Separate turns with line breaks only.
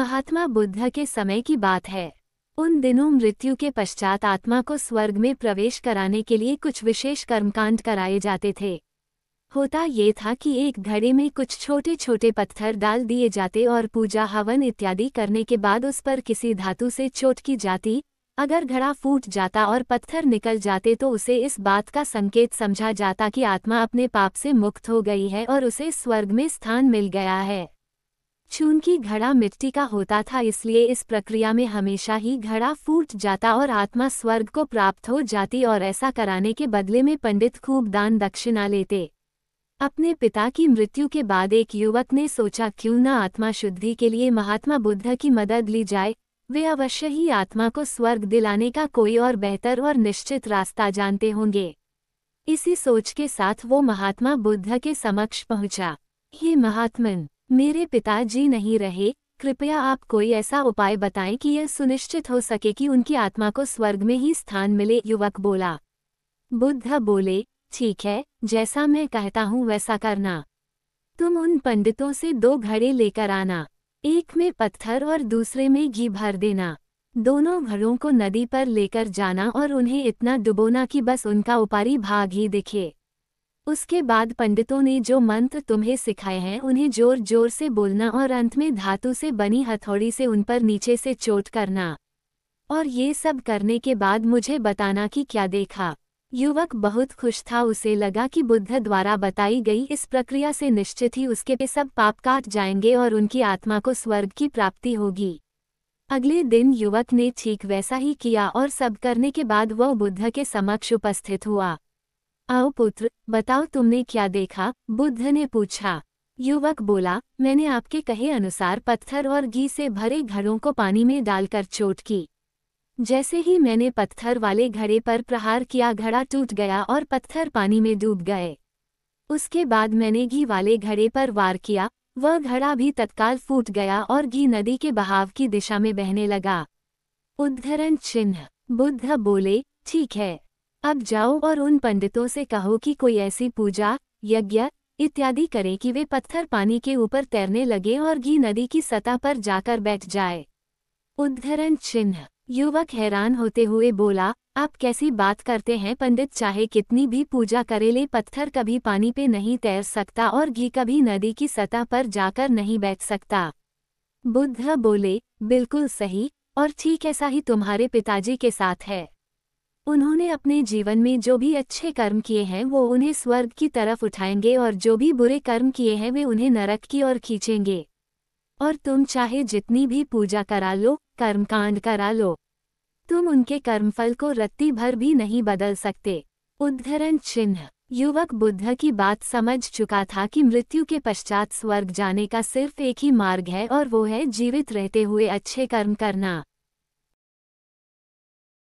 महात्मा बुद्ध के समय की बात है। उन दिनों मृत्यु के पश्चात आत्मा को स्वर्ग में प्रवेश कराने के लिए कुछ विशेष कर्मकांड कराए जाते थे। होता ये था कि एक घड़े में कुछ छोटे छोटे पत्थर डाल दिए जाते और पूजा हवन इत्यादि करने के बाद उस पर किसी धातु से चोट की जाती। अगर घड़ा फूट जाता और पत्थर निकल जाते तो उसे इस बात का संकेत समझा जाता कि आत्मा अपने पाप से मुक्त हो गई है और उसे स्वर्ग में स्थान मिल गया है। चूंकि घड़ा मिट्टी का होता था इसलिए इस प्रक्रिया में हमेशा ही घड़ा फूट जाता और आत्मा स्वर्ग को प्राप्त हो जाती, और ऐसा कराने के बदले में पंडित खूब दान दक्षिणा लेते। अपने पिता की मृत्यु के बाद एक युवक ने सोचा क्यों न आत्मा शुद्धि के लिए महात्मा बुद्ध की मदद ली जाए। वे अवश्य ही आत्मा को स्वर्ग दिलाने का कोई और बेहतर और निश्चित रास्ता जानते होंगे। इसी सोच के साथ वो महात्मा बुद्ध के समक्ष पहुंचा। हे महात्मन, मेरे पिताजी नहीं रहे, कृपया आप कोई ऐसा उपाय बताएं कि यह सुनिश्चित हो सके कि उनकी आत्मा को स्वर्ग में ही स्थान मिले। युवक बोला। बुद्ध बोले, ठीक है, जैसा मैं कहता हूँ वैसा करना। तुम उन पंडितों से 2 घड़े लेकर आना, एक में पत्थर और दूसरे में घी भर देना। दोनों घड़ों को नदी पर लेकर जाना और उन्हें इतना डुबोना कि बस उनका ऊपरी भाग ही दिखे। उसके बाद पंडितों ने जो मंत्र तुम्हें सिखाए हैं उन्हें जोर जोर से बोलना और अंत में धातु से बनी हथौड़ी से उन पर नीचे से चोट करना। और ये सब करने के बाद मुझे बताना कि क्या देखा। युवक बहुत खुश था। उसे लगा कि बुद्ध द्वारा बताई गई इस प्रक्रिया से निश्चित ही उसके सब पाप काट जाएंगे और उनकी आत्मा को स्वर्ग की प्राप्ति होगी। अगले दिन युवक ने ठीक वैसा ही किया और सब करने के बाद वह बुद्ध के समक्ष उपस्थित हुआ। आओ पुत्र, बताओ तुमने क्या देखा? बुद्ध ने पूछा। युवक बोला, मैंने आपके कहे अनुसार पत्थर और घी से भरे घड़ों को पानी में डालकर चोट की। जैसे ही मैंने पत्थर वाले घड़े पर प्रहार किया घड़ा टूट गया और पत्थर पानी में डूब गए। उसके बाद मैंने घी वाले घड़े पर वार किया, वह घड़ा भी तत्काल फूट गया और घी नदी के बहाव की दिशा में बहने लगा। उद्धरण चिन्ह। बुद्ध बोले, ठीक है, अब जाओ और उन पंडितों से कहो कि कोई ऐसी पूजा, यज्ञ इत्यादि करें कि वे पत्थर पानी के ऊपर तैरने लगे और घी नदी की सतह पर जाकर बैठ जाए। उद्धरण चिन्ह। युवक हैरान होते हुए बोला, आप कैसी बात करते हैं? पंडित चाहे कितनी भी पूजा करे ले पत्थर कभी पानी पे नहीं तैर सकता और घी कभी नदी की सतह पर जाकर नहीं बैठ सकता। बुद्ध बोले, बिल्कुल सही, और ठीक ऐसा ही तुम्हारे पिताजी के साथ है। उन्होंने अपने जीवन में जो भी अच्छे कर्म किए हैं वो उन्हें स्वर्ग की तरफ उठाएंगे और जो भी बुरे कर्म किए हैं वे उन्हें नरक की ओर खींचेंगे। और तुम चाहे जितनी भी पूजा करा लो, कर्मकांड करा लो, तुम उनके कर्मफल को रत्ती भर भी नहीं बदल सकते। उद्धरण चिन्ह। युवक बुद्ध की बात समझ चुका था कि मृत्यु के पश्चात स्वर्ग जाने का सिर्फ एक ही मार्ग है और वो है जीवित रहते हुए अच्छे कर्म करना।